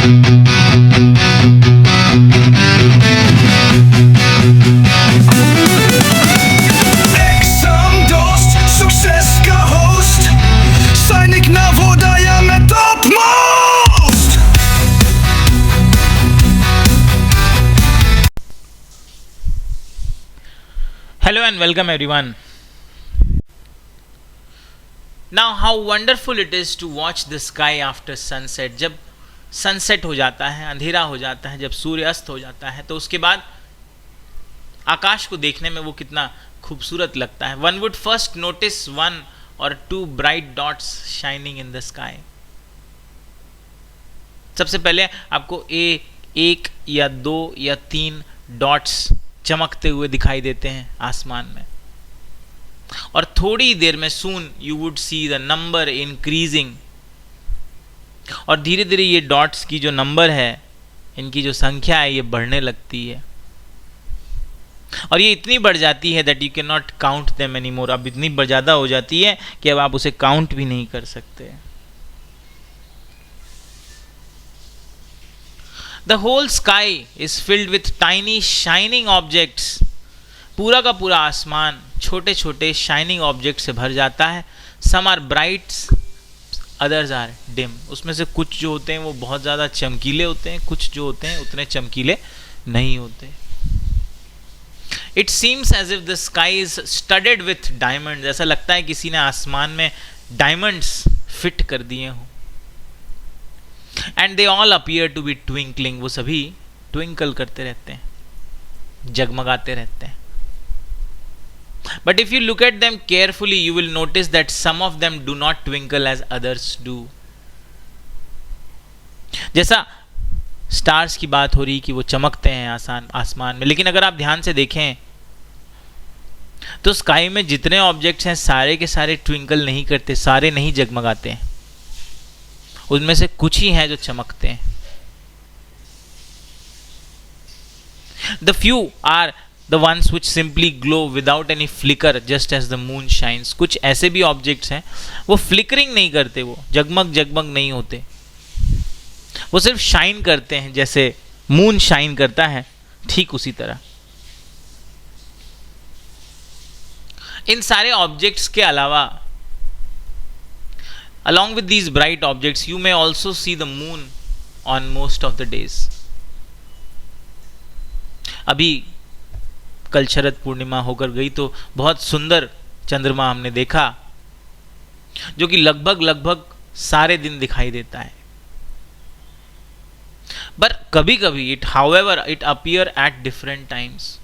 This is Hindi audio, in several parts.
Hello and welcome everyone. Now how wonderful it is to watch the sky after sunset. जब सनसेट हो जाता है, अंधेरा हो जाता है, जब सूर्य अस्त हो जाता है, तो उसके बाद आकाश को देखने में वो कितना खूबसूरत लगता है. One would first notice one or two bright dots shining in the sky. सबसे पहले आपको एक या दो या तीन डॉट्स चमकते हुए दिखाई देते हैं आसमान में, और थोड़ी देर में soon you would see the number increasing, और धीरे धीरे ये डॉट्स की जो नंबर है, इनकी जो संख्या है, ये बढ़ने लगती है, और ये इतनी बढ़ जाती है that you can not count them any more. अब इतनी ज़्यादा हो जाती है कि अब आप उसे काउंट भी नहीं कर सकते. The whole sky is filled with tiny shining objects. पूरा का पूरा आसमान छोटे छोटे शाइनिंग ऑब्जेक्ट से भर जाता है. Some are bright, others are dim. उसमें से कुछ जो होते हैं वो बहुत ज़्यादा चमकीले होते हैं, कुछ जो होते हैं उतने चमकीले नहीं होते. It seems as if the sky is studded with diamonds. ऐसा लगता है किसी ने आसमान में डायमंड्स फिट कर दिए हों. And they all appear to be twinkling. वो सभी ट्विंकल करते रहते हैं, जगमगाते रहते हैं. But if you look at them carefully, you will notice that some of them do not twinkle as others do. जैसा स्टार्स की बात हो रही कि वो चमकते हैं आसमान में, लेकिन अगर आप ध्यान से देखें तो स्काई में जितने ऑब्जेक्ट्स हैं सारे के सारे ट्विंकल नहीं करते, सारे नहीं जगमगाते हैं. उनमें से कुछ ही हैं जो चमकते हैं. The few are the ones which simply glow without any flicker, just as the moon shines. कुछ ऐसे भी ऑब्जेक्ट्स हैं वो फ्लिकरिंग नहीं करते, वो जगमग जगमग नहीं होते, वो सिर्फ शाइन करते हैं. जैसे मून शाइन करता है, ठीक उसी तरह. इन सारे ऑब्जेक्ट्स के अलावा, along with these bright objects, you may also see the moon on most of the days. अभी कल शरद पूर्णिमा होकर गई तो बहुत सुंदर चंद्रमा हमने देखा, जो कि लगभग सारे दिन दिखाई देता है. पर कभी कभी it appear at different times,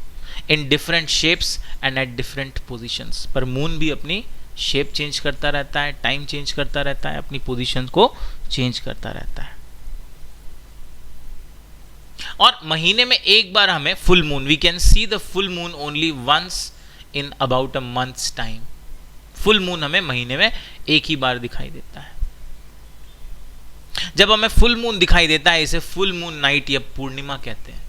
in different shapes and at different positions. पर मून भी अपनी शेप चेंज करता रहता है, टाइम चेंज करता रहता है, अपनी पोजीशन को चेंज करता रहता है. और महीने में एक बार हमें full moon, we can see the full moon only once in about a month's time. Full moon हमें महीने में एक ही बार दिखाई देता है. जब हमें फुल मून दिखाई देता है, इसे फुल मून नाइट या पूर्णिमा कहते हैं.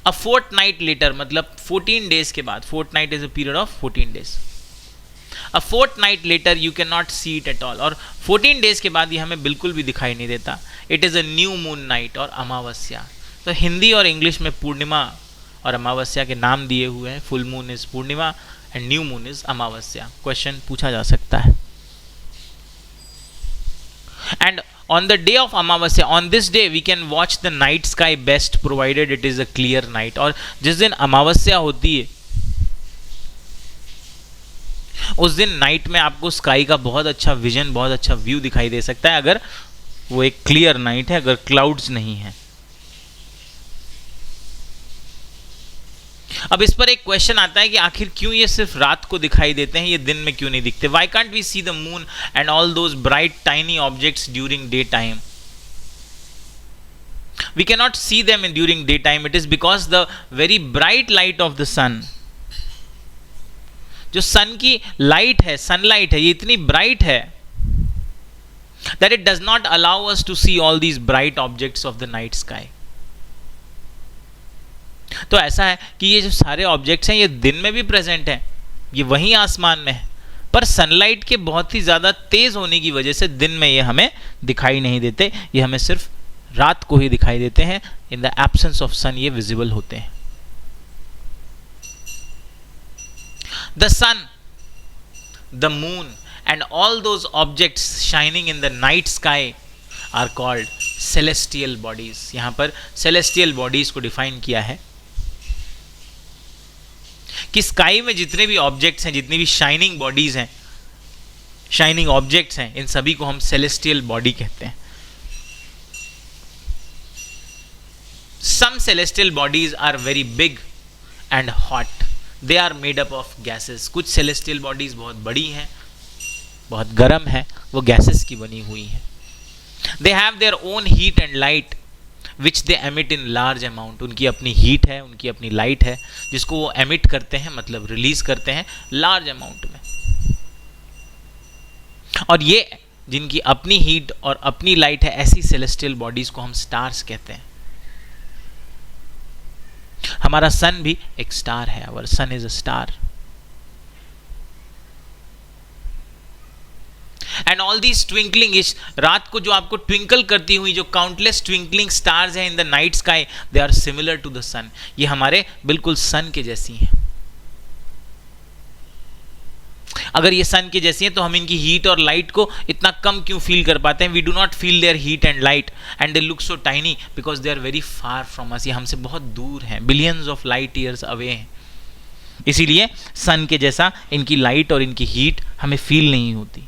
A fortnight later, मतलब 14 days के बाद, fortnight is a period of 14 days. A fortnight later you cannot see it at all. और 14 days के बाद ये हमें बिल्कुल भी दिखाई नहीं देता. It is a new moon night और अमावस्या. तो हिंदी और इंग्लिश में पूर्णिमा और अमावस्या के नाम दिए हुए हैं. Full moon is Purnima and new moon is Amavasya. Question पूछा जा सकता है. And on the day of Amavasya, on this day we can watch the night sky best provided it is a clear night. और जिस दिन अमावस्या होती है उस दिन नाइट में आपको स्काई का बहुत अच्छा विजन, बहुत अच्छा व्यू दिखाई दे सकता है, अगर वो एक क्लियर नाइट है, अगर क्लाउड्स नहीं है. अब इस पर एक क्वेश्चन आता है कि आखिर क्यों ये सिर्फ रात को दिखाई देते हैं, ये दिन में क्यों नहीं दिखते. Why can't we see the moon and all those bright tiny objects during daytime? We cannot see them during daytime. It is because the very bright light of the sun, जो सन की लाइट है, सनलाइट है, ये इतनी ब्राइट है that it does not allow us to see all these bright objects of the night sky. तो ऐसा है कि ये जो सारे ऑब्जेक्ट्स हैं ये दिन में भी प्रेजेंट हैं, ये वहीं आसमान में है, पर सनलाइट के बहुत ही ज़्यादा तेज होने की वजह से दिन में ये हमें दिखाई नहीं देते, ये हमें सिर्फ रात को ही दिखाई देते हैं। In the absence of sun ये विजिबल होते हैं। The sun, the moon and all those objects shining in the night sky are called celestial bodies. यहां पर सेलेस्टियल बॉडीज को डिफाइन किया है कि स्काई में जितने भी ऑब्जेक्ट्स हैं, जितनी भी शाइनिंग बॉडीज हैं, शाइनिंग ऑब्जेक्ट्स हैं, इन सभी को हम सेलेस्टियल बॉडी कहते हैं। Some celestial bodies are very big and hot, they are made up of gases. कुछ सेलेस्टियल बॉडीज बहुत बड़ी हैं, बहुत गर्म है, वो गैसेस की बनी हुई हैं। They have their own heat and light which they emit in large amount. उनकी अपनी हीट है, उनकी अपनी लाइट है, जिसको वो एमिट करते हैं, मतलब रिलीज करते हैं लार्ज अमाउंट में। और ये जिनकी अपनी हीट और अपनी लाइट है, ऐसी सेलेस्टियल बॉडीज को हम स्टार्स कहते हैं। हमारा सन भी एक स्टार है, our sun is a star. And all these twinkling, इस रात को जो आपको ट्विंकल करती हुई जो काउंटलेस ट्विंकलिंग स्टार्स हैं in the night sky, they are similar to the sun. ये हमारे बिल्कुल सन के जैसी हैं। अगर ये सन के जैसी हैं तो हम इनकी हीट और लाइट को इतना कम क्यों फील कर पाते हैं? We do not feel their heat and light and they look so tiny because they are very far from us. ये हमसे बहुत दूर हैं, billions of light years away हैं। इसीलिए सन के जैसा इनकी लाइट और इनकी हीट हमें फील नहीं होती।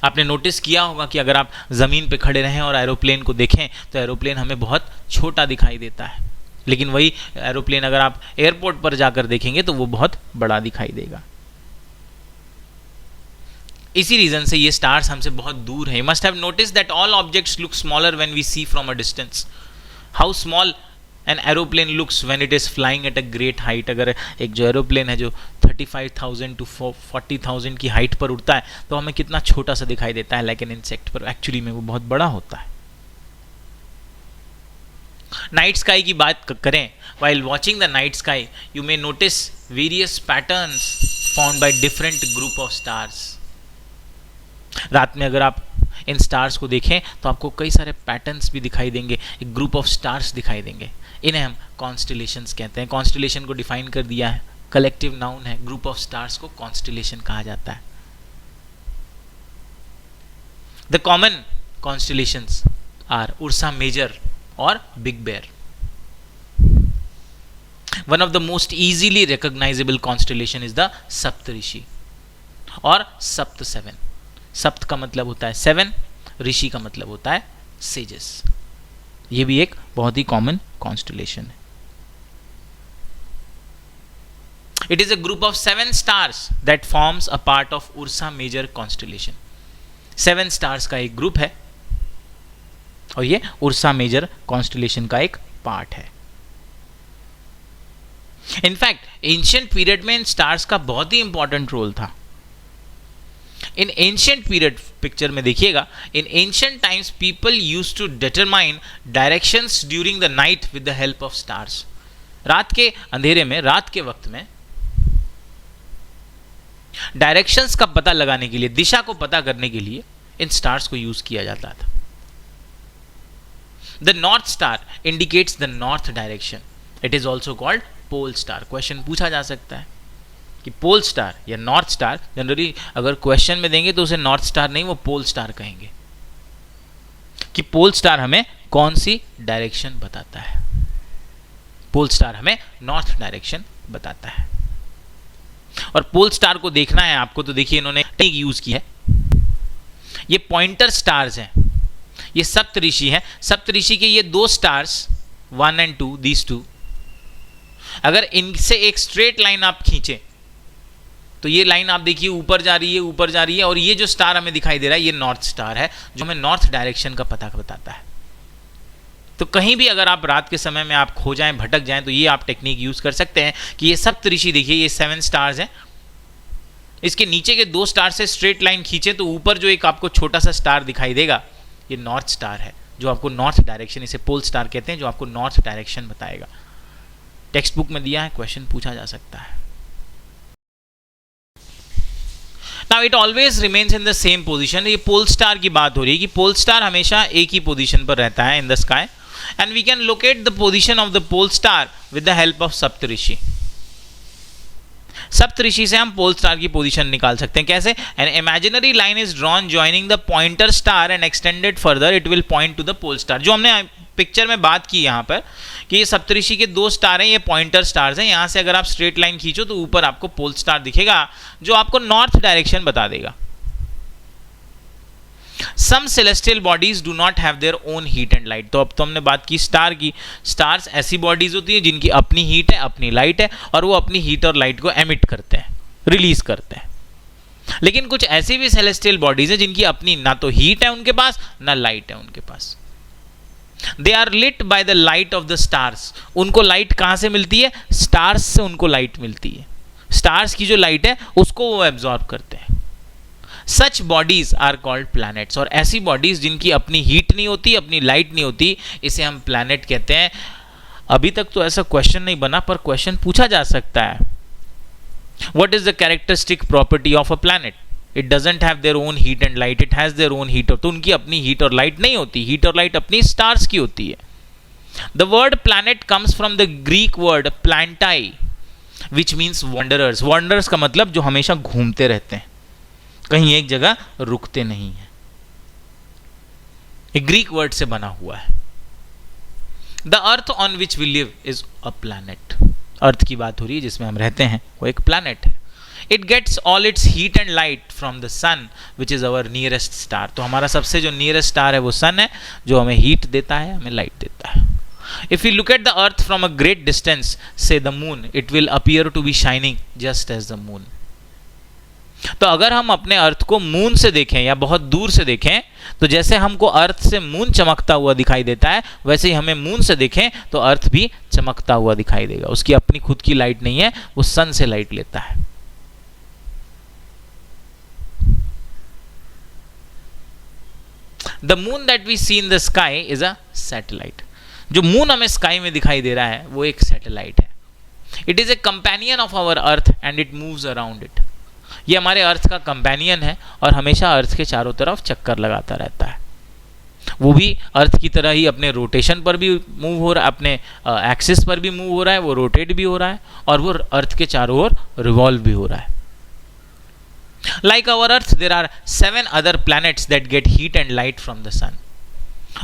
आपने नोटिस किया होगा कि अगर आप ज़मीन पे खड़े रहें और एरोप्लेन को देखें तो एरोप्लेन हमें बहुत छोटा दिखाई देता है, लेकिन वही एरोप्लेन अगर आप एयरपोर्ट पर जाकर देखेंगे तो वो बहुत बड़ा दिखाई देगा। इसी रीजन से ये स्टार्स हमसे बहुत दूर हैं। You must have notice that all objects look smaller when we see from a distance. How small an aeroplane looks when it is flying at a great height. अगर एक जो एरोप्लेन है जो 35,000 to 40,000 की हाइट पर उड़ता है तो हमें कितना छोटा सा दिखाई देता है, लाइक एन इंसेक्ट, पर एक्चुअली में वो बहुत बड़ा होता है। नाइट स्काई की बात करें, while watching the night sky you may notice various patterns found by different group of stars। रात में अगर आप इन स्टार्स को देखें तो आपको कई सारे पैटर्न्स भी दिखाई देंगे, एक ग्रुप ऑफ स्टार्स दिखाई देंगे। इन्हें हम कॉन्स्टिलेशंस कहते हैं। कॉन्स्टिलेशन को डिफाइन कर दिया है, कलेक्टिव नाउन है, ग्रुप ऑफ स्टार्स को कॉन्स्टिलेशन कहा जाता है। The common constellations are Ursa Major और Big Bear. One of the most easily recognisable constellation is the Saptarishi और सप्त सेवन। सप्त का मतलब होता है सेवन, ऋषि का मतलब होता है सेजेस। ये भी एक बहुत ही कॉमन कॉन्स्टिलेशन है। It is a group of 7 stars that forms a part of Ursa Major constellation. 7 stars का एक ग्रुप है और ये उर्सा मेजर कॉन्स्टिलेशन का एक पार्ट है। इनफैक्ट एंशिएंट पीरियड में इन स्टार्स का बहुत ही इंपॉर्टेंट रोल था। इन एंशिएंट पीरियड, पिक्चर में देखिएगा, in ancient times people used to determine directions during the night with the help of stars. रात के अंधेरे में, रात के वक्त में डायरेक्शंस का पता लगाने के लिए, दिशा को पता करने के लिए इन स्टार्स को यूज किया जाता था। The North Star indicates the north direction. It is also called pole star. Question पूछा जा सकता है कि पोल स्टार या नॉर्थ स्टार, जनरली अगर क्वेश्चन में देंगे तो उसे नॉर्थ स्टार नहीं, वो पोल स्टार कहेंगे कि पोल स्टार हमें कौन सी डायरेक्शन बताता है। पोल स्टार हमें नॉर्थ डायरेक्शन बताता है। और पोल स्टार को देखना है आपको तो देखिए इन्होंने टेक्निक यूज की है। ये पॉइंटर स्टार्स हैं, ये सप्तऋषि हैं। सप्तऋषि के ये 2 स्टार्स 1 and 2, these 2, अगर इनसे एक स्ट्रेट लाइन आप खींचे तो ये लाइन आप देखिए ऊपर जा रही है, ऊपर जा रही है, और ये जो स्टार हमें दिखाई दे रहा है ये नॉर्थ स्टार है जो हमें नॉर्थ डायरेक्शन का पता बताता है। तो कहीं भी अगर आप रात के समय में आप खो जाएं, भटक जाएं, तो ये आप टेक्निक यूज कर सकते हैं कि ये सप्तऋषि देखिए, ये 7 स्टार्स हैं, इसके नीचे के 2 स्टार से स्ट्रेट लाइन खींचे तो ऊपर जो एक आपको छोटा सा स्टार दिखाई देगा ये नॉर्थ स्टार है जो आपको नॉर्थ डायरेक्शन, इसे पोल स्टार कहते हैं, जो आपको नॉर्थ डायरेक्शन बताएगा। टेक्स्ट बुक में दिया है, क्वेश्चन पूछा जा सकता है। Now it always remains in the same position. ये पोल स्टार की बात हो रही है कि पोल स्टार हमेशा एक ही पोजिशन पर रहता है in the sky, and we can locate the position of the pole star with the help of Saptarishi. Saptarishi से हम पोल स्टार की पोजीशन निकाल सकते हैं। कैसे? An imaginary line is drawn joining the pointer star and extended further it will point to the pole star. जो हमने पिक्चर में बात की यहाँ पर कि ये सप्तऋषि के दो स्टार हैं, ये पॉइंटर स्टार्स हैं। यहाँ से अगर आप स्ट्रेट लाइन खींचो तो ऊपर आपको पोल स्टार दिखेगा जो आपको नॉर्थ डायरेक्शन बता देगा। Some celestial bodies do not have their own heat and light। तो अब तो हमने बात की स्टार की। स्टार्स ऐसी बॉडीज होती हैं जिनकी अपनी हीट है, अपनी लाइट है, और वो अपनी हीट और लाइट को एमिट करते हैं, रिलीज करते हैं। लेकिन कुछ ऐसी भी सेलेस्टियल बॉडीज हैं जिनकी अपनी ना तो हीट है उनके पास, ना लाइट है उनके पास। They are lit by the light of the stars. उनको लाइट कहां से मिलती है? स्टार्स से उनको लाइट मिलती है। स्टार्स की जो लाइट है उसको वो एब्जॉर्ब करते हैं। सच बॉडीज आर कॉल्ड प्लैनेट्स। और ऐसी बॉडीज जिनकी अपनी हीट नहीं होती, अपनी लाइट नहीं होती, इसे हम प्लैनेट कहते हैं। अभी तक तो ऐसा क्वेश्चन नहीं बना, पर क्वेश्चन पूछा जा सकता है। What is the characteristic property of a planet? It doesn't have their own heat and light, it has their own heat. तो उनकी अपनी हीट और लाइट नहीं होती, हीट और लाइट अपनी स्टार्स की होती है। The word planet comes from the Greek word planetai which means wanderers. Wanderers का मतलब जो हमेशा घूमते रहते हैं, कहीं एक जगह रुकते नहीं है। एक ग्रीक वर्ड से बना हुआ है। The earth on which we live is a planet. Earth की बात हो रही है जिसमें हम रहते हैं, वो एक प्लैनेट है। It gets all its heat and light from the sun which is our nearest star. तो हमारा सबसे जो नियरेस्ट स्टार है वो सन है, जो हमें हीट देता है, हमें लाइट देता है। If you look at the earth from a great distance, say the moon, it will appear to be shining just as the moon. तो अगर हम अपने अर्थ को मून से देखें या बहुत दूर से देखें, तो जैसे हमको अर्थ से मून चमकता हुआ दिखाई देता है, वैसे ही हमें मून से देखें तो अर्थ भी चमकता हुआ दिखाई देगा। उसकी अपनी खुद की लाइट नहीं है, वो सन से लाइट लेता है। The moon that we see in the sky is a satellite. जो मून हमें स्काई में दिखाई दे रहा है वो एक सैटेलाइट है। It is a companion of our earth and it moves around it. ये हमारे अर्थ का कंपेनियन है और हमेशा अर्थ के चारों तरफ चक्कर लगाता रहता है। वो भी अर्थ की तरह ही अपने रोटेशन पर भी मूव हो रहा है, अपने एक्सिस पर भी मूव हो रहा है, वो रोटेट भी हो रहा है और वो अर्थ के चारों ओर रिवॉल्व भी हो रहा है। Like our earth there are 7 other planets that get heat and light from the sun.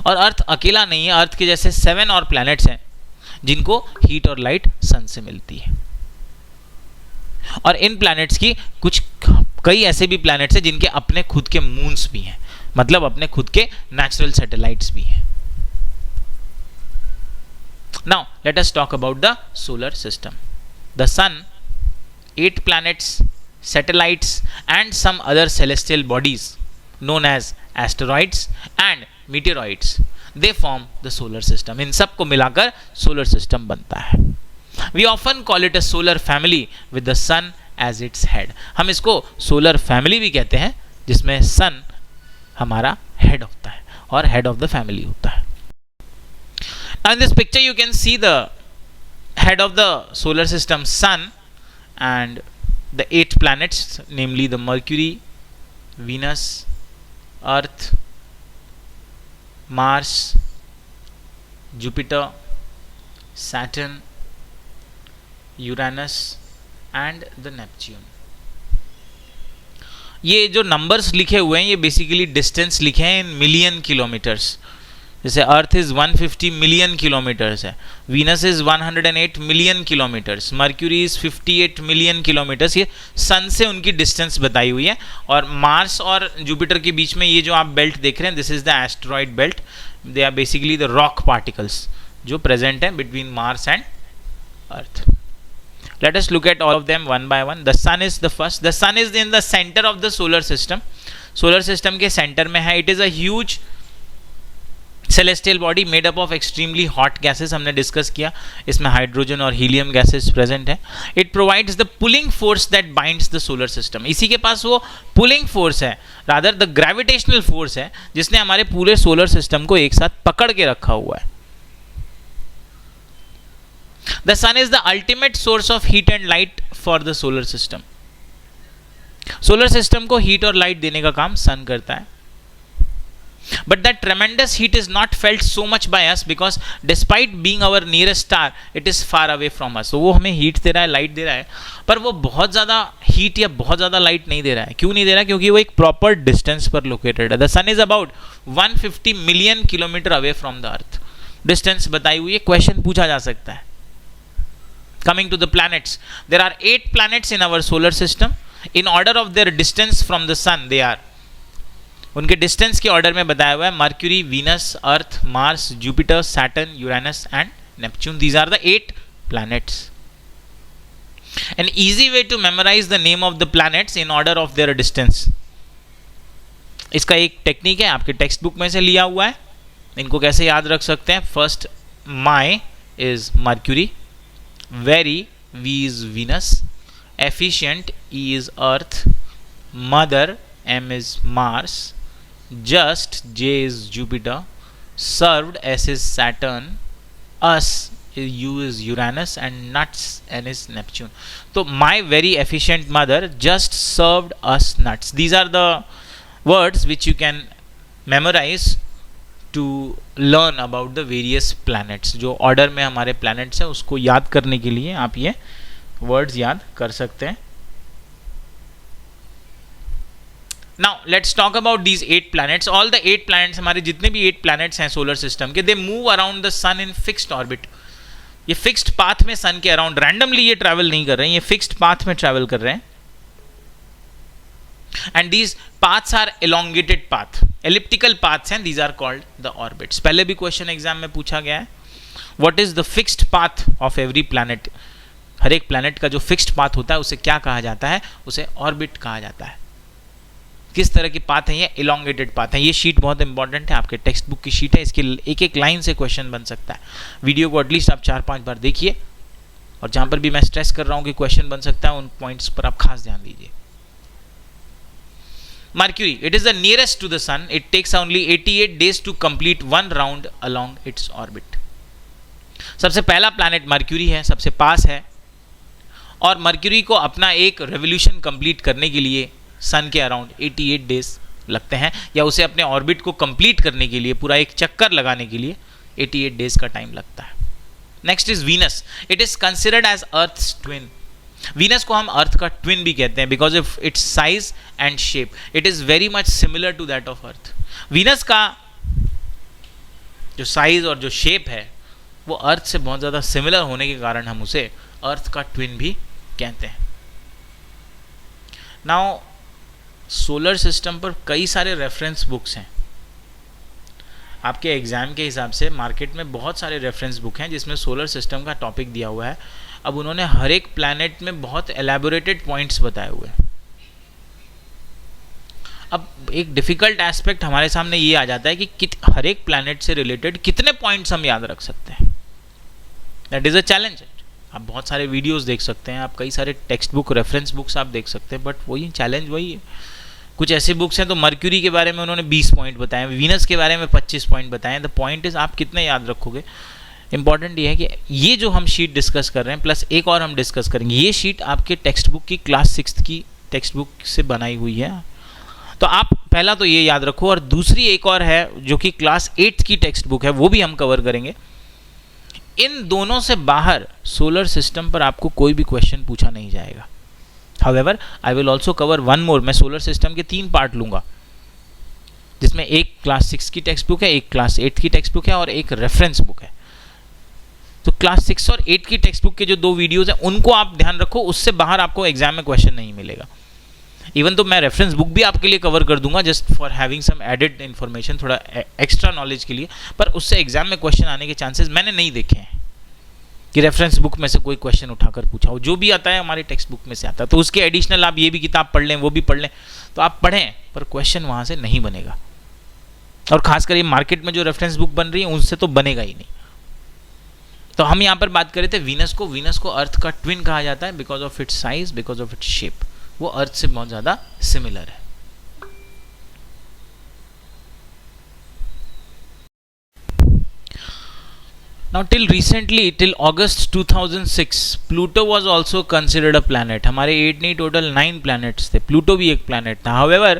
और अर्थ अकेला नहीं है, अर्थ के जैसे 7 और प्लैनेट्स हैं जिनको हीट और लाइट सन से मिलती है। और इन प्लैनेट्स की कई ऐसे भी प्लैनेट्स हैं जिनके अपने खुद के मून्स भी हैं, मतलब अपने खुद के नेचुरल सैटेलाइट्स भी हैं। Now let us talk about the solar system. The sun, 8 planets, satellites and some other celestial bodies known as asteroids and meteoroids, they form the solar system। इन सब को मिलाकर सोलर सिस्टम बनता है। We often call it a solar family with the sun as its head। हम इसको सोलर फैमिली भी कहते हैं जिसमें सन हमारा हेड होता है और हेड ऑफ द फैमिली होता है। Now in this picture you can see the head of the solar system, sun, and the 8 planets, namely the Mercury, Venus, Earth, Mars, Jupiter, Saturn, Uranus and the Neptune. ये जो नंबर्स लिखे हुए हैं ये बेसिकली डिस्टेंस लिखे हैं इन मिलियन किलोमीटर्स। जैसे अर्थ इज 150 मिलियन किलोमीटर्स है, Venus is 108 million kilometres, mercury is 58 million kilometres. ये सन से उनकी डिस्टेंस बताई हुई है। और मार्स और जुपिटर के बीच में ये जो आप बेल्ट देख रहे हैं, this is the asteroid belt. They are basically the rock particles जो प्रेजेंट है between Mars and earth. Let us look at all of them one by one. The sun is the first. The sun is in the center of the solar system. Solar system के center में है। It is a huge celestial body made up of extremely hot gases। हमने डिस्कस किया, इसमें हाइड्रोजन और हीलियम गैसेस प्रेजेंट है। It provides the pulling force that binds the solar system। इसी के पास वो pulling force है, rather the gravitational force है, जिसने हमारे पूरे सोलर सिस्टम को एक साथ पकड़ के रखा हुआ है। The sun is the ultimate source of heat and light for the solar system। Solar system को हीट और लाइट देने का काम सन करता है. But that tremendous heat is not felt so much by us because despite being our nearest star, it is far away from us. तो वो हमें हीट दे रहा है, लाइट दे रहा है, पर वो बहुत ज़्यादा हीट या बहुत ज़्यादा लाइट नहीं दे रहा है. क्यों नहीं दे रहा है? क्योंकि वो एक प्रॉपर डिस्टेंस पर लोकेटेड है. The sun is about 150 million kilometre away from the earth. Distance बताई हुई है, क्वेश्चन पूछा जा सकता है. Coming to the planets, there are 8 planets in our solar system. In order of their distance from the sun, they are, उनके डिस्टेंस के ऑर्डर में बताया हुआ है, Mercury, Venus, earth, Mars, Jupiter, Saturn, Uranus and Neptune. These are the 8 planets. An easy way to memorize the name of the planets in order of their distance. इसका एक टेक्निक है, आपके टेक्स्ट बुक में से लिया हुआ है. इनको कैसे याद रख सकते हैं? First, my is Mercury, very, V is Venus, efficient, E is earth, mother, M is Mars, just, J is Jupiter, served, S is Saturn, us, U is Uranus and nuts, N is Neptune. So my very efficient mother just served us nuts. These are the words which you can memorize to learn about the various planets. जो order में हमारे planets है उसको याद करने के लिए आप ये words याद कर सकते हैं. Now let's talk about these 8 planets. All the 8 planets, हमारे जितने भी 8 planets हैं सोलर सिस्टम के, they move around the sun in fixed orbit. ये फिक्स्ड पाथ में सन के अराउंड, रैंडमली ये ट्रैवल नहीं कर रहे हैं, ये फिक्स्ड पाथ में ट्रैवल कर रहे हैं. And these paths are elongated path, elliptical paths हैं. These are called the orbits. पहले भी क्वेश्चन एग्जाम में पूछा गया है, what is the fixed path of every planet. हर एक प्लैनेट का जो फिक्स्ड पाथ होता है उसे क्या कहा जाता है? उसे ऑर्बिट कहा जाता है. किस तरह की पाथ है ये? एलोंगेटेड पाथ है. ये शीट बहुत इंपॉर्टेंट है, आपके टेक्स्ट बुक की शीट है. इसकी एक एक लाइन से क्वेश्चन बन सकता है. वीडियो को एटलीस्ट आप 4-5 बार देखिए, और जहां पर भी मैं स्ट्रेस कर रहा हूं कि क्वेश्चन बन सकता है, उन पॉइंट्स पर आप खास ध्यान दीजिए. Mercury, it is the nearest to the sun. It takes only 88 days to complete one round along its orbit. सबसे पहला प्लैनेट मर्क्यूरी है, सबसे पास है, और मर्क्यूरी को अपना एक रेवोल्यूशन कंप्लीट करने के लिए सन के अराउंड 88 डेज लगते हैं, या उसे अपने ऑर्बिट को कंप्लीट करने के लिए, पूरा एक चक्कर लगाने के लिए 88 डेज का टाइम लगता है. Next is Venus. It is considered as earth's twin. Venus को हम अर्थ का ट्विन भी कहते हैं because of its size and shape. It is very much similar to that of earth. Venus का जो साइज और जो शेप है वो अर्थ से बहुत ज़्यादा सिमिलर होने के कारण हम उसे अर्थ का ट्विन भी कहते हैं. नाउ सोलर सिस्टम पर कई सारे रेफरेंस बुक्स हैं. आपके एग्जाम के हिसाब से मार्केट में बहुत सारे रेफरेंस बुक हैं जिसमें सोलर सिस्टम का टॉपिक दिया हुआ है. अब उन्होंने हर एक प्लैनेट में बहुत एलैबोरेटेड पॉइंट्स बताए हुए हैं. अब एक डिफिकल्ट एस्पेक्ट हमारे सामने ये आ जाता है कि हर एक प्लैनेट से रिलेटेड कितने पॉइंट्स हम याद रख सकते हैं. That is a challenge. आप बहुत सारे वीडियोस देख सकते हैं, आप कई सारे टेक्स्ट बुक, रेफरेंस बुक्स आप देख सकते हैं, बट वही चैलेंज वही है. कुछ ऐसे बुक्स हैं तो मर्क्यूरी के बारे में उन्होंने 20 पॉइंट बताए, वीनस के बारे में 25 पॉइंट बताए. द पॉइंट इज आप कितने याद रखोगे. इंपॉर्टेंट ये है कि ये जो हम शीट डिस्कस कर रहे हैं प्लस एक और हम डिस्कस करेंगे, ये शीट आपके टेक्स्ट बुक की क्लास 6 की टेक्स्ट बुक से बनाई हुई है. तो आप पहला तो ये याद रखो, और दूसरी एक और है जो कि क्लास 8 की टेक्स्ट बुक है, वो भी हम कवर करेंगे. इन दोनों से बाहर सोलर सिस्टम पर आपको कोई भी क्वेश्चन पूछा नहीं जाएगा. However, I will also cover one more. मैं सोलर सिस्टम के 3 पार्ट लूंगा, जिसमें एक क्लास 6 की टेक्स्ट बुक है, एक क्लास 8 की टेक्स्ट बुक है और एक रेफरेंस बुक है. तो क्लास 6 और 8 की टेक्स्ट बुक के जो 2 वीडियोस हैं उनको आप ध्यान रखो, उससे बाहर आपको एग्जाम में क्वेश्चन नहीं मिलेगा. इवन तो मैं रेफरेंस बुक भी आपके लिए कवर कर दूंगा just for having some added information, थोड़ा एक्स्ट्रा नॉलेज के लिए, पर उससे एग्जाम में क्वेश्चन आने के चांसेस मैंने नहीं देखे हैं कि रेफरेंस बुक में से कोई क्वेश्चन उठाकर पूछा हो. जो भी आता है हमारी टेक्स्ट बुक में से आता है. तो उसके एडिशनल आप ये भी किताब पढ़ लें, वो भी पढ़ लें, तो आप पढ़ें, पर क्वेश्चन वहाँ से नहीं बनेगा. और खासकर ये मार्केट में जो रेफरेंस बुक बन रही है उनसे तो बनेगा ही नहीं. तो हम यहाँ पर बात कर रहे थे वीनस को. वीनस को अर्थ का ट्विन कहा जाता है because of its size, because of its shape. वो अर्थ से बहुत ज़्यादा सिमिलर है. Now till recently, till August 2006, Pluto was also considered a planet. हमारे 8 नहीं total 9 planets थे. Pluto भी एक planet था. However,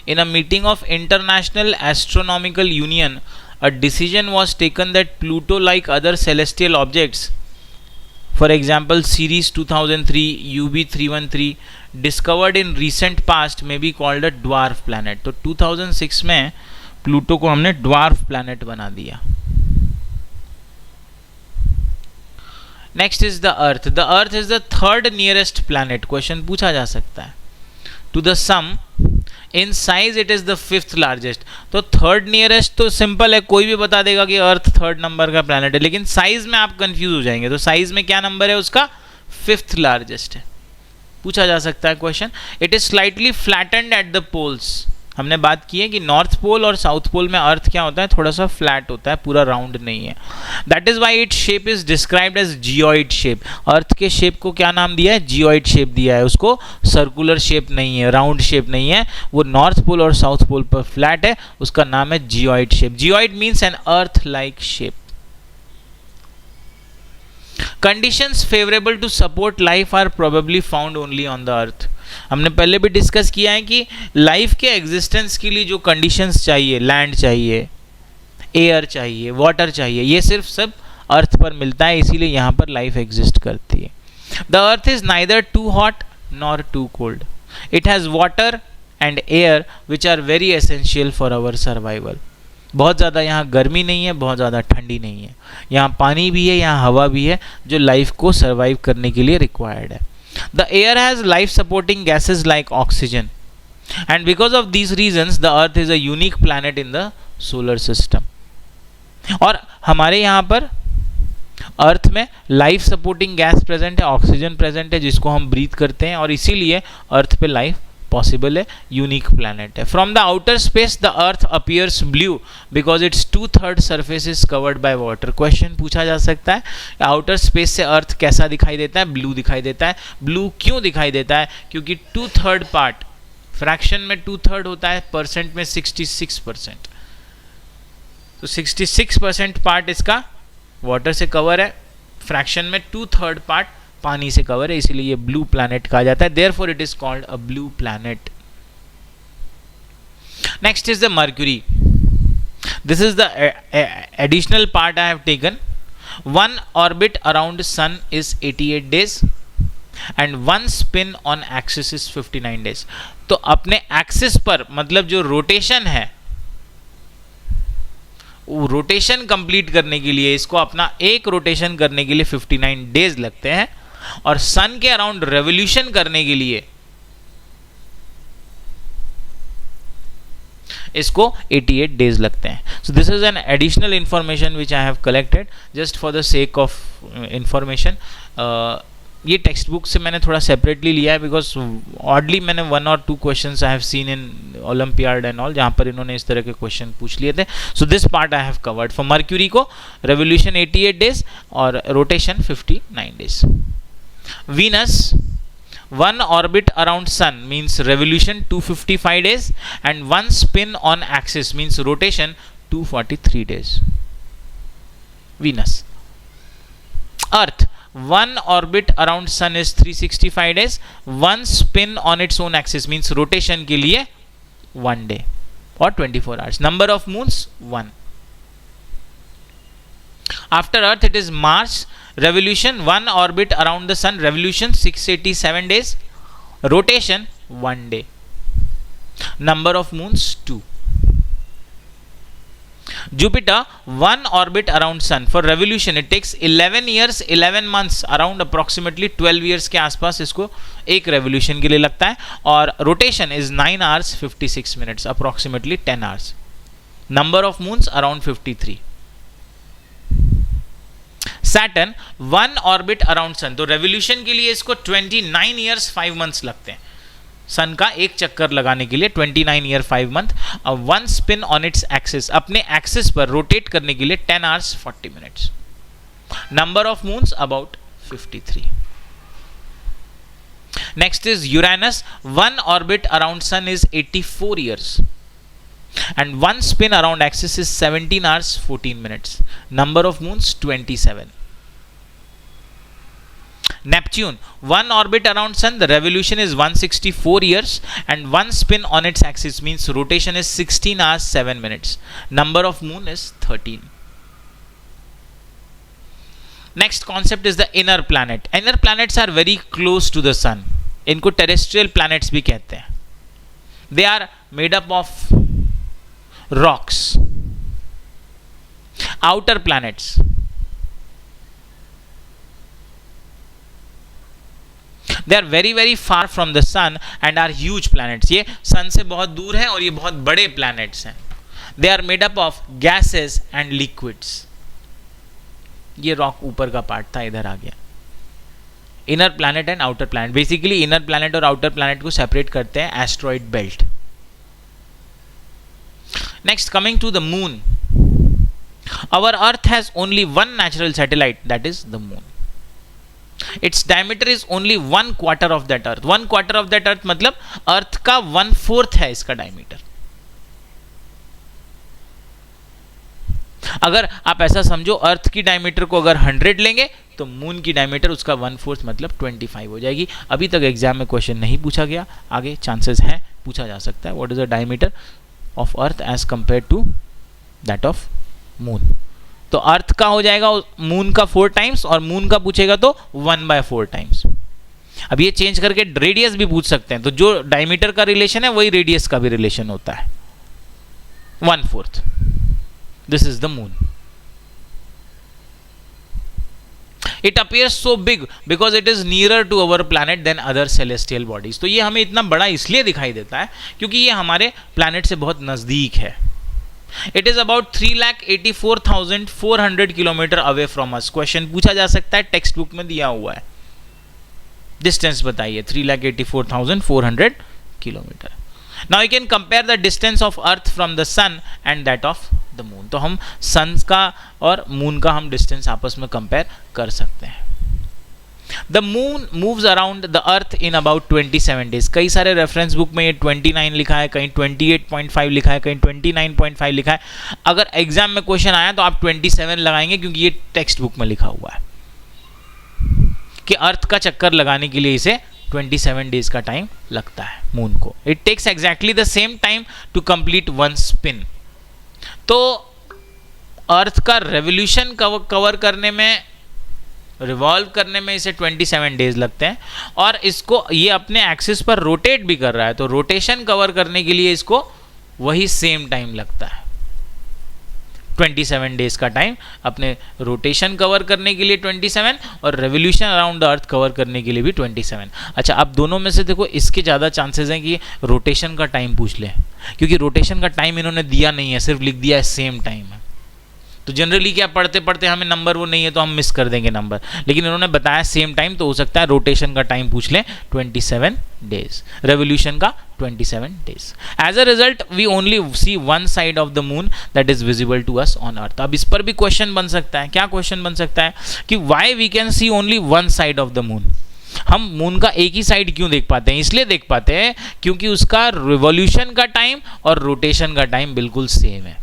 in a meeting of International Astronomical Union, a decision was taken that Pluto, like other celestial objects, for example Ceres 2003, UB 313, discovered in recent past, may be called a dwarf planet. तो 2006 में प्लूटो को हमने dwarf planet बना दिया. Next is the earth. The earth is the third nearest planet. Question पूछा जा सकता है. To the sum in size it is the fifth largest. तो थर्ड नियरेस्ट तो सिंपल है, कोई भी बता देगा कि अर्थ थर्ड नंबर का प्लैनेट है, लेकिन साइज में आप कंफ्यूज हो जाएंगे. तो साइज में क्या नंबर है उसका? फिफ्थ लार्जेस्ट है. पूछा जा सकता है question. It is slightly flattened at the poles. हमने बात की है कि नॉर्थ पोल और साउथ पोल में अर्थ क्या होता है? थोड़ा सा फ्लैट होता है, पूरा राउंड नहीं है. That is why it shape is described as geoid shape. Earth के शेप को क्या नाम दिया है? जियोइड शेप दिया है. उसको सर्कुलर शेप नहीं है, राउंड शेप नहीं है. वो नॉर्थ पोल और साउथ पोल पर फ्लैट है, उसका नाम है geoid shape. Geoid means an earth like shape. Conditions favourable to support life are probably found only on the earth. हमने पहले भी डिस्कस किया है कि लाइफ के एग्जिस्टेंस के लिए जो कंडीशंस चाहिए, लैंड चाहिए, एयर चाहिए, वाटर चाहिए, ये सिर्फ सब अर्थ पर मिलता है, इसीलिए यहाँ पर लाइफ एग्जिस्ट करती है. The earth is neither too hot nor too cold. It has water and air which are very essential for our survival. बहुत ज़्यादा यहाँ गर्मी नहीं है, बहुत ज़्यादा ठंडी नहीं है. यहाँ पानी भी है, यहाँ हवा भी है, जो लाइफ को सर्वाइव करने के लिए रिक्वायर्ड है. The air has life-supporting gases like oxygen, and because of these reasons, the Earth is a unique planet in the solar system. और हमारे यहाँ पर अर्थ में लाइफ सपोर्टिंग गैस प्रेजेंट है, ऑक्सीजन प्रेजेंट है, जिसको हम ब्रीथ करते हैं, और इसीलिए अर्थ पे लाइफ पॉसिबल है. यूनिक प्लैनेट है. From the outer space the earth appears blue because it's 2/3 surface is covered by water. Question पूछा जा सकता है आउटर स्पेस से अर्थ कैसा दिखाई देता है? ब्लू दिखाई देता है. ब्लू क्यों दिखाई देता है? क्योंकि 2/3 पार्ट, फ्रैक्शन में 2/3 होता है, परसेंट में 66%. तो 66% पार्ट इसका वाटर से कवर है, फ्रैक्शन में 2/3 पार्ट पानी से कवर है, इसीलिए ये ब्लू प्लैनेट कहा जाता है. Therefore it is called a blue planet. Next is the Mercury. This is the additional part I have taken. One orbit around sun is 88 days and one spin on axis is 59 days. तो अपने एक्सिस पर, मतलब जो रोटेशन है, रोटेशन कंप्लीट करने के लिए, इसको अपना एक रोटेशन करने के लिए 59 डेज लगते हैं, और सन के अराउंड रेवोल्यूशन करने के लिए इसको 88 डेज लगते हैं. So this is an additional information which I have collected just for the sake of information. ये टेक्स्ट बुक से मैंने थोड़ा सेपरेटली लिया है, बिकॉज ऑडली मैंने 1 or 2 questions I have seen in olympiad and all, जहाँ पर इन्होंने इस तरह के क्वेश्चन पूछ लिए थे. So this part I have covered. For mercury को रेवोल्यूशन 88 डेज और rotation 59 days. Venus, one orbit around sun means revolution 255 days and one spin on axis means rotation 243 days. Venus. Earth, one orbit around sun is 365 days, one spin on its own axis means rotation के लिए 1 day or 24 hours. Number of moons 1. After Earth it is Mars. Revolution, one orbit around the sun, revolution 687 days, rotation 1 day. Number of moons 2. Jupiter, one orbit around sun. For revolution it takes 11 years 11 months, around approximately 12 years के आसपास इसको एक revolution के लिए लगता है, और rotation is 9 hours 56 minutes, approximately 10 hours. Number of moons around 53. Saturn, one orbit around sun. तो रेवोल्यूशन के लिए इसको 29 years 5 months लगते हैं. सन का एक चक्कर लगाने के लिए 29 year 5 month. One spin on its axis, अपने एक्सिस पर रोटेट करने के लिए 10 hours 40 minutes. Number of moons about 53. Next is Uranus. One orbit around sun is 84 years. and one spin around axis is 17 hours 14 minutes. Number of moons 27. Neptune, one orbit around sun, the revolution is 164 years and one spin on its axis means rotation is 16 hours 7 minutes. Number of moon is 13. Next concept is the inner planet. Inner planets are very close to the sun. इनको terrestrial planets भी कहते हैं. They are made up of rocks. Outer planets, they are very very far from the sun and are huge planets. ये sun से बहुत दूर है और ये बहुत बड़े planets हैं. They are made up of gases and liquids. ये रॉक ऊपर का पार्ट था, इधर आ गया. Inner planet and outer planet, basically inner planet और आउटर प्लैनेट को सेपरेट करते हैं asteroid belt. Next, coming to the moon. Our earth has only one natural satellite, that is the moon. Its diameter is only 1/4 of that earth. 1/4 of that earth मतलब अर्थ का 1/4 है इसका डायमीटर. अगर आप ऐसा समझो, अर्थ की डायमीटर को अगर 100 लेंगे तो मून की डायमीटर उसका 1/4 मतलब 25 हो जाएगी. अभी तक एग्जाम में क्वेश्चन नहीं पूछा गया, आगे चांसेस है पूछा जा सकता है. What is the diameter of earth as compare to that of moon. तो अर्थ का हो जाएगा मून का 4 टाइम्स और मून का पूछेगा तो 1/4 टाइम्स. अब ये चेंज करके रेडियस भी पूछ सकते हैं, तो जो डायमीटर का रिलेशन है वही रेडियस का भी रिलेशन होता है, 1/4. This is the moon. It appears so big because it is nearer to our planet than other celestial bodies. तो ये हमें इतना बड़ा इसलिए दिखाई देता है क्योंकि ये हमारे प्लैनेट से बहुत नजदीक है. It is about 3,84,400 kilometre away from us. Question पूछा जा सकता है, टेक्स्ट बुक में दिया हुआ है. डिस्टेंस बताइए, 3,84,400 kilometre. Now you can compare the distance of Earth from the Sun and that of the Moon. तो हम सन का और मून का हम डिस्टेंस आपस में कंपेयर कर सकते हैं. The moon moves around the earth in about 27 days. कई सारे रेफरेंस बुक में ये 29 लिखा है, कहीं 28.5 लिखा है, कहीं 29.5 लिखा है. अगर एग्जाम में क्वेश्चन आया तो आप 27 लगाएंगे क्योंकि ये टेक्स्ट बुक में लिखा हुआ है कि अर्थ का चक्कर लगाने के लिए इसे 27 डेज का टाइम लगता है मून को. It takes exactly the same time to complete one spin. तो अर्थ का रेवोल्यूशन कवर करने में, रिवॉल्व करने में इसे 27 डेज लगते हैं और इसको ये अपने एक्सिस पर रोटेट भी कर रहा है, तो रोटेशन कवर करने के लिए इसको वही सेम टाइम लगता है. 27 डेज का टाइम अपने रोटेशन कवर करने के लिए 27 और revolution around the earth cover करने के लिए भी 27. अच्छा, अब दोनों में से देखो इसके ज़्यादा चांसेस हैं कि रोटेशन का टाइम पूछ ले, क्योंकि रोटेशन का टाइम इन्होंने दिया नहीं है, सिर्फ लिख दिया है सेम टाइम है. तो जनरली क्या पढ़ते पढ़ते हमें नंबर वो नहीं है तो हम मिस कर देंगे नंबर, लेकिन इन्होंने बताया सेम टाइम, तो हो सकता है रोटेशन का टाइम पूछ लें 27 डेज, रेवोल्यूशन का 27 days. As a result we only see one side of the moon that is visible to us on earth. अब इस पर भी क्वेश्चन बन सकता है. क्या क्वेश्चन बन सकता है कि why we can see only one side of the moon. हम मून का एक ही साइड क्यों देख पाते हैं? इसलिए देख पाते हैं क्योंकि उसका रिवोल्यूशन का टाइम और रोटेशन का टाइम बिल्कुल सेम है,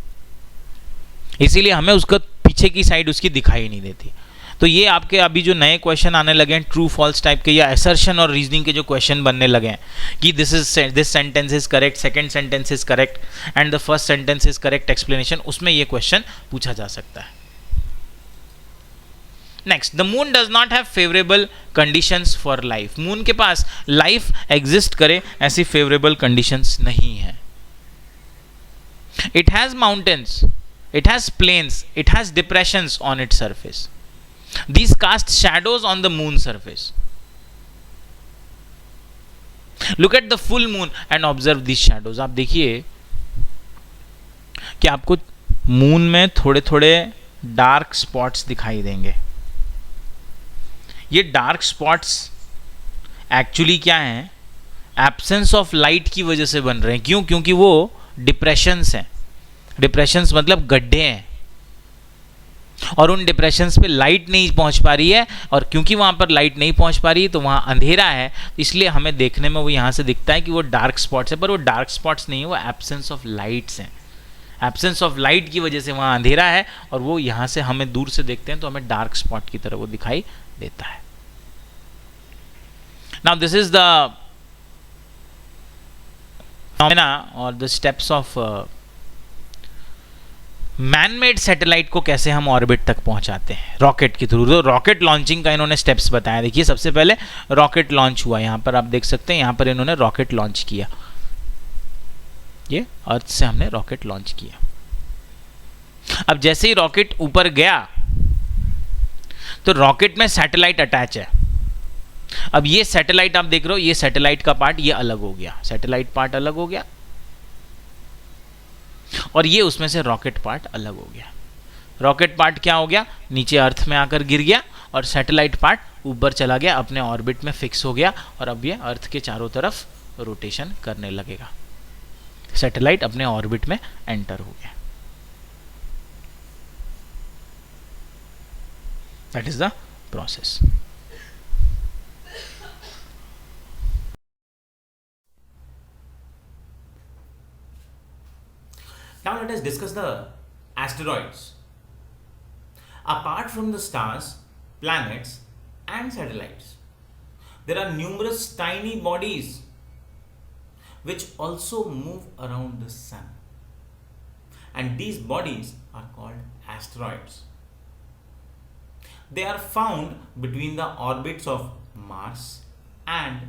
इसीलिए हमें उसका पीछे की साइड उसकी दिखाई नहीं देती. तो ये आपके अभी जो नए क्वेश्चन आने लगे हैं, ट्रू फॉल्स टाइप के या असर्शन और रीजनिंग के जो क्वेश्चन बनने लगे हैं कि this sentence is correct, second sentence is correct and the first sentence is correct explanation, उसमें ये क्वेश्चन पूछा जा सकता है. Next, the moon does not have favourable conditions for life. Moon के पास लाइफ एग्जिस्ट करे ऐसी फेवरेबल कंडीशंस नहीं है. It has mountains, it has plains, it has depressions on its surface. These cast shadows on the moon surface. Look at the full moon and observe these shadows. आप देखिए कि आपको मून में थोड़े थोड़े डार्क स्पॉट्स दिखाई देंगे. ये डार्क स्पॉट्स एक्चुअली क्या हैं? एब्सेंस ऑफ लाइट की वजह से बन रहे हैं. क्यों? क्योंकि वो डिप्रेशंस हैं. डिप्रेशंस मतलब गड्ढे हैं और उन डिप्रेशंस पे लाइट नहीं पहुंच पा रही है, और क्योंकि वहां पर लाइट नहीं पहुंच पा रही है तो वहां अंधेरा है, इसलिए हमें देखने में वो यहां से दिखता है कि वो डार्क स्पॉट्स है, पर वो डार्क स्पॉट्स नहीं है, वो एब्सेंस ऑफ लाइट्स हैं. एब्सेंस ऑफ लाइट की वजह से वहाँ अंधेरा है, और वो यहाँ से हमें दूर से देखते हैं तो हमें डार्क स्पॉट की तरह वो दिखाई देता है. Now this is the phenomena और the steps of man made satellite को कैसे हम ऑर्बिट तक पहुंचाते हैं रॉकेट के थ्रू. तो रॉकेट लॉन्चिंग का इन्होंने स्टेप्स बताया. देखिए सबसे पहले रॉकेट लॉन्च हुआ, यहाँ पर आप देख सकते हैं, यहाँ पर इन्होंने रॉकेट लॉन्च किया. ये अर्थ से हमने रॉकेट लॉन्च किया. अब जैसे ही रॉकेट ऊपर गया तो रॉकेट में सैटेलाइट अटैच है. अब ये सैटेलाइट आप देख रहे हो, ये सैटेलाइट का पार्ट ये अलग हो गया, सैटेलाइट पार्ट अलग हो गया, और ये उसमें से रॉकेट पार्ट अलग हो गया. रॉकेट पार्ट क्या हो गया, नीचे अर्थ में आकर गिर गया, और सैटेलाइट पार्ट ऊपर चला गया, अपने ऑर्बिट में फिक्स हो गया, और अब ये अर्थ के चारों तरफ रोटेशन करने लगेगा. सैटेलाइट अपने ऑर्बिट में एंटर हो गया. That is the process. Now let us discuss the asteroids. Apart from the stars, planets and satellites, there are numerous tiny bodies which also move around the sun. And these bodies are called asteroids. They are found between the orbits of Mars and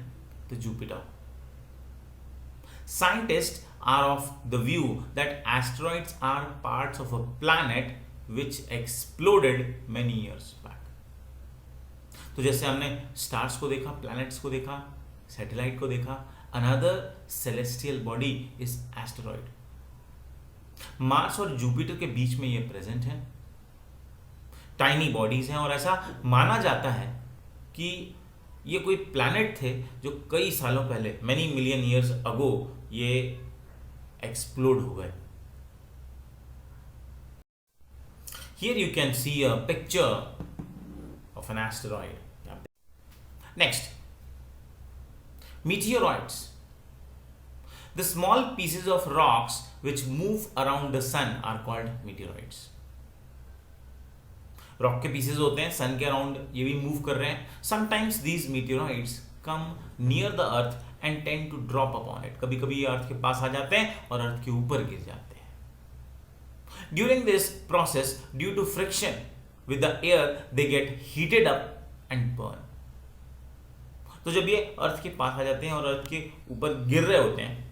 the Jupiter. Scientists are of the view that asteroids are parts of a planet which exploded many years back. तो जैसे हमने स्टार्स को देखा, प्लैनेट्स को देखा, सैटेलाइट को देखा, another celestial body is asteroid. Mars और जुपिटर के बीच में ये प्रेजेंट है, टाइनी बॉडीज हैं, और ऐसा माना जाता है कि ये कोई प्लैनेट थे जो कई सालों पहले, many million years ago, ये एक्सप्लोड हो गए. Here you can see a picture of an asteroid. Next, meteoroids. The small pieces of rocks which move around the sun are called meteoroids. Rock के पीसेस होते हैं, सन के अराउंड ये भी मूव कर रहे हैं. Sometimes these meteoroids come near the earth and tend to drop upon it. कभी कभी ये अर्थ के पास आ जाते हैं और अर्थ के ऊपर गिर जाते हैं. During this process, due to friction with the air, they get heated up and burn. तो जब ये अर्थ के पास आ जाते हैं और अर्थ के ऊपर गिर रहे होते हैं,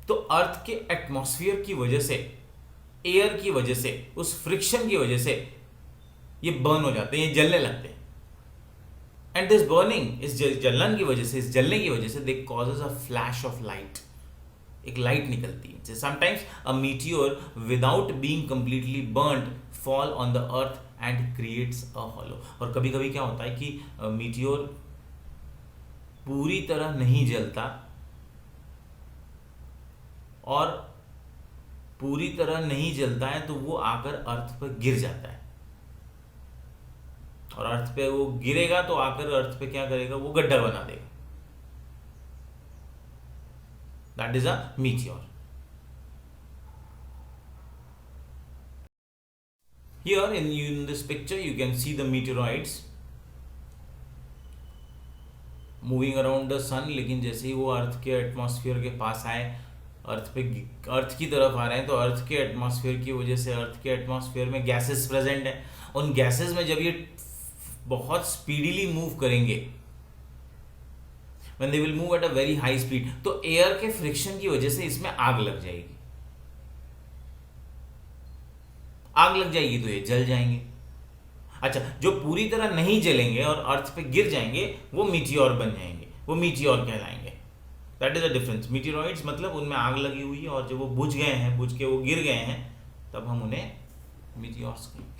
तो अर्थ के एटमॉस्फेयर की वजह से, एयर की वजह से, उस फ्रिक्शन की वजह से ये बर्न हो जाते हैं, ये जलने लगते हैं. एंड दिस बर्निंग, इस जलन की वजह से, इस जलने की वजह से, they causes a flash of light. एक लाइट निकलती है. Sometimes a meteor without being completely burned fall on the earth and creates a hollow. और कभी कभी क्या होता है कि मीटियोर पूरी तरह नहीं जलता और पूरी तरह नहीं जलता है, तो वो आकर अर्थ पर गिर जाता है. और अर्थ पे वो गिरेगा तो आकर अर्थ पे क्या करेगा, वो गड्ढा बना देगा. That is a meteor. Here in this picture you can see the meteoroids moving around the sun. लेकिन जैसे ही वो अर्थ के एटमॉस्फेयर के पास आए, अर्थ की तरफ आ रहे हैं, तो अर्थ के एटमॉस्फेयर की वजह से, अर्थ के एटमॉस्फेयर में गैसेस प्रेजेंट है. उन गैसेस में जब ये बहुत स्पीडीली मूव करेंगे, when they will move at a very high speed, तो एयर के फ्रिक्शन की वजह से इसमें आग लग जाएगी. आग लग जाएगी तो ये जल जाएंगे. अच्छा, जो पूरी तरह नहीं जलेंगे और अर्थ पे गिर जाएंगे, वो मीटियोर बन जाएंगे, वो मीटियोर कहलाएंगे. That is a difference. Meteoroids मतलब उनमें आग लगी हुई है, और जब वो बुझ गए हैं, बुझ के वो गिर गए हैं, तब हम उन्हें मीटियोर्स कहेंगे.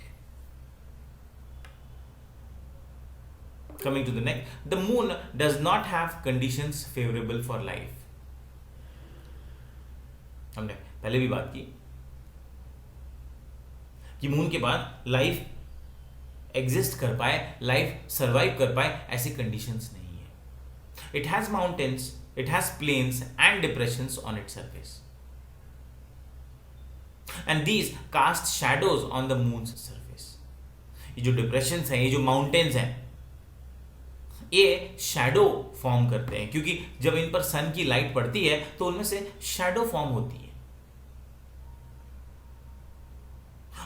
Coming to the next, the moon does not have conditions favorable for life. हमने पहले भी बात की कि मून के बाद लाइफ एग्जिस्ट कर पाए, लाइफ सर्वाइव कर पाए, ऐसी कंडीशंस नहीं है. It has mountains, it has plains and depressions on its surface. And these cast shadows on the moon surface. ये जो डिप्रेशंस हैं, ये जो माउंटेन्स हैं, ये शैडो फॉर्म करते हैं, क्योंकि जब इन पर सन की लाइट पड़ती है तो उनमें से शैडो फॉर्म होती है,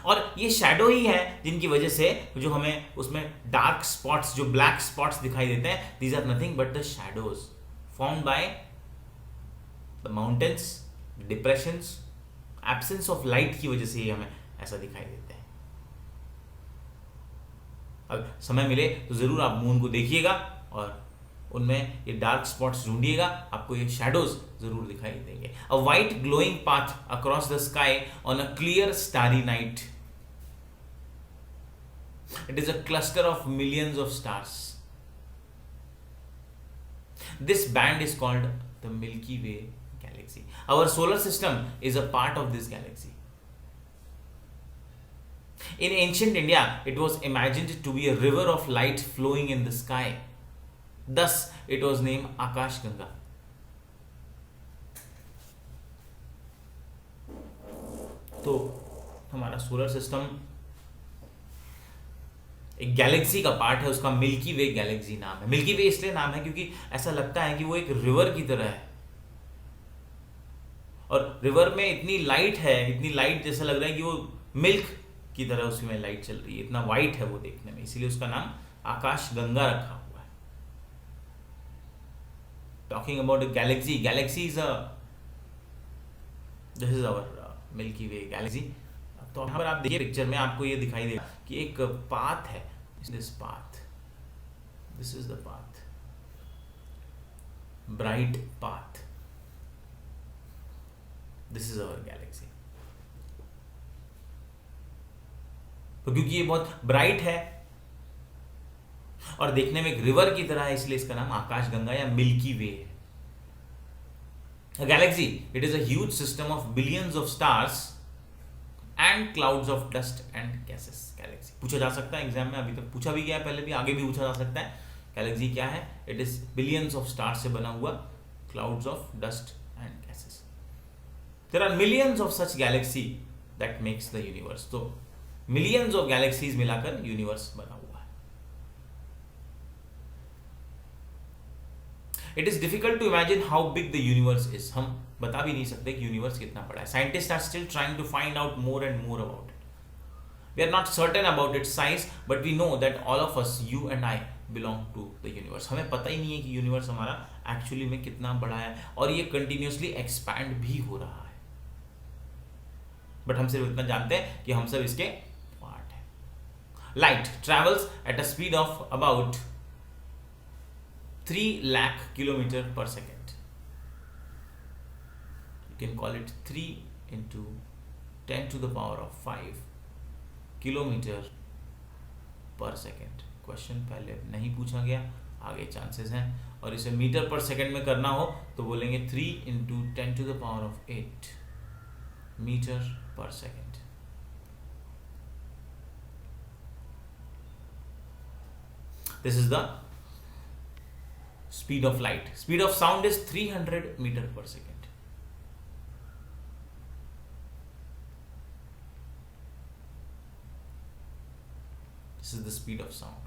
और ये शैडो ही है जिनकी वजह से जो हमें उसमें डार्क स्पॉट्स, जो ब्लैक स्पॉट्स दिखाई देते हैं, these are nothing but the shadows formed by the mountains, depressions, absence of light की वजह से ही हमें ऐसा दिखाई देते हैं। अब समय मिले तो जरूर आप मून को देखिएगा और उनमें ये डार्क स्पॉट्स ढूंढिएगा, आपको ये शैडोज जरूर दिखाई देंगे। A white glowing path across the sky on a clear starry night, it is a cluster of millions of stars. This band is called the Milky Way galaxy. Our solar system is a part of this galaxy. In ancient India, it was imagined to be a river of light flowing in the sky. Thus, it was named Akash Ganga. तो हमारा सोलर सिस्टम एक गैलेक्सी का पार्ट है, उसका मिल्की वे गैलेक्सी नाम है। मिल्की वे इसलिए नाम है क्योंकि ऐसा लगता है कि वो एक रिवर की तरह है, और रिवर में इतनी लाइट है, इतनी लाइट जैसा लग रहा है कि वो मिल्क की तरह उसमें लाइट चल रही है, इतना वाइट है वो देखने में, इसीलिए उसका नाम आकाश गंगा रखा हुआ है। Talking about a galaxy, galaxy is this is our Milky Way galaxy. तो यहाँ पर आप देखिए पिक्चर में आपको ये दिखाई देगा कि एक पाथ है, this path, this is the path, bright path, this is our galaxy. तो क्योंकि ये बहुत ब्राइट है और देखने में एक रिवर की तरह है, इसलिए इसका नाम आकाश गंगा या मिल्की वे है। A galaxy, it is a huge system of billions of stars and clouds of dust and gases. Galaxy पूछा जा सकता है एग्जाम में, अभी तक पूछा भी गया है, पहले भी, आगे भी पूछा जा सकता है। गैलेक्सी क्या है? It is billions of stars से बना हुआ, clouds of dust and gases. There are millions of such galaxy that makes the universe. तो मिलियंस ऑफ गैलेक्सीज मिलाकर यूनिवर्स बना हुआ है। It is difficult to imagine how big the universe is. हम बता भी नहीं सकते कि यूनिवर्स कितना बड़ा है। Scientist are still trying to find out more and more about it. We are not certain about its size, but we know that all of us, you and I, belong to the universe. हमें पता ही नहीं है कि यूनिवर्स हमारा एक्चुअली में कितना बड़ा है, और ये कंटिन्यूसली एक्सपैंड भी हो रहा है, बट हम सिर्फ इतना जानते हैं कि हम सब इसके पार्ट हैं। Light travels at a speed of about 3 lakh kilometer per second. You can call it 3 into 10 to the power of 5 kilometer per second. Question पहले नहीं पूछा गया, आगे चांसेस हैं। और इसे मीटर पर सेकंड में करना हो तो बोलेंगे 3 into 10 to the power of 8 metre पर second. This is the speed of light. Speed of sound is 300 meter per second. This is the speed of sound.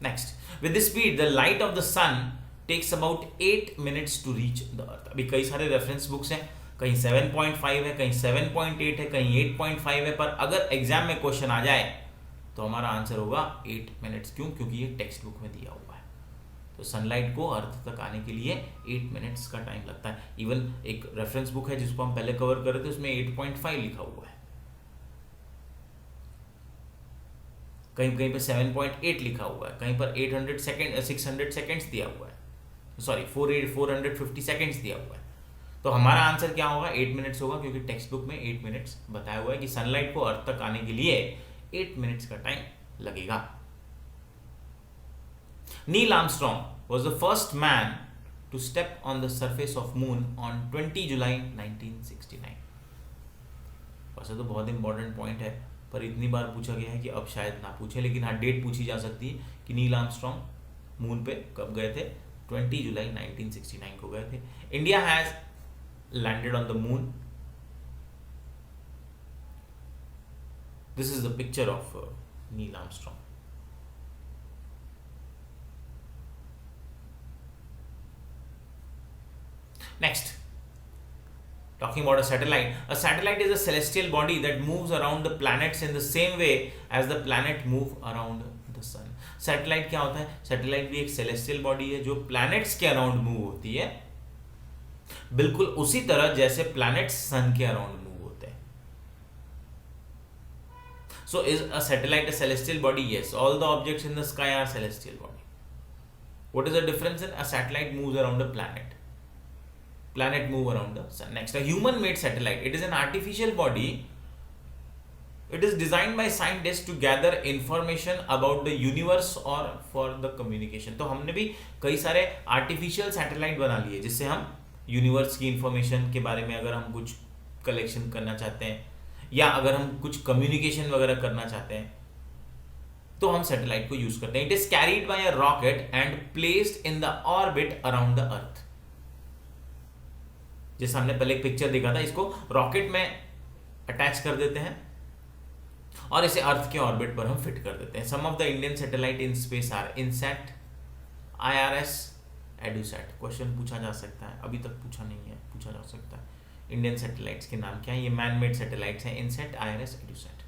Next, with this speed, the light of the sun takes about 8 minutes to reach the earth. अभी कई सारे रेफरेंस बुक्स हैं, कहीं 7.5 है, कहीं 7.8 है, कहीं 8.5 है, पर अगर एग्जाम में क्वेश्चन आ जाए तो हमारा आंसर होगा 8 मिनट्स। क्यों? क्योंकि ये टेक्स्ट बुक में दिया हुआ है। तो सनलाइट को अर्थ तक आने के लिए 8 मिनट्स का टाइम लगता है। इवन एक रेफरेंस बुक है जिसको हम पहले कवर कर रहे थे, उसमें 8.5 लिखा हुआ है, कहीं कहीं पे 7.8 लिखा हुआ है, कहीं पर 600 सेकेंड्स दिया हुआ है, सॉरी 450 सेकेंड्स दिया हुआ है। तो हमारा आंसर क्या होगा? 8 मिनट्स होगा, क्योंकि टेक्स्ट बुक में 8 मिनट्स बताया हुआ है कि सनलाइट को अर्थ तक आने के लिए 8 मिनट्स का टाइम लगेगा। Neil Armstrong was the first man to step on the surface of moon on 20 जुलाई 1969। वैसे तो बहुत इंपॉर्टेंट पॉइंट है, पर इतनी बार पूछा गया है कि अब शायद ना पूछे, लेकिन हाँ डेट पूछी जा सकती है कि नील आर्मस्ट्रॉन्ग मून पे कब गए थे? 20 जुलाई 1969 को गए थे। India has landed on the moon This is the picture of Neil Armstrong. Next, talking about a satellite. A satellite is a celestial body that moves around the planets in the same way as the planet move around the sun. Satellite क्या होता है? सैटेलाइट भी एक सेलेस्टियल बॉडी है जो प्लैनेट्स के अराउंड मूव होती है, बिल्कुल उसी तरह जैसे प्लैनेट्स सन के अराउंड मूव होते हैं. So is a satellite a celestial body? Yes, all the objects in the sky are celestial body. What is the difference in a satellite moves around a planet? Planet move around the sun. Next, a human made satellite. It is an artificial body. It is designed by scientists to gather information about the universe or for the communication. तो हमने भी कई सारे artificial satellite बना लिए जिससे हम यूनिवर्स की इंफॉर्मेशन के बारे में अगर हम कुछ कलेक्शन करना चाहते हैं या अगर हम कुछ कम्युनिकेशन वगैरह करना चाहते हैं तो हम सैटेलाइट को यूज करते हैं. It is carried bye a rocket and placed in the orbit around the earth. जैसे हमने पहले एक पिक्चर देखा था, इसको रॉकेट में अटैच कर देते हैं और इसे अर्थ के ऑर्बिट पर हम फिट कर देते हैं. Some of the Indian satellite in space are INSAT, IRS, EDUSAT. Question पूछा जा सकता है, अभी तक पूछा नहीं है, पूछा जा सकता है. इंडियन सैटेलाइट्स के नाम क्या है? ये मैन मेड सैटेलाइट्स हैं, इनसैट, IRS, एडुसैट.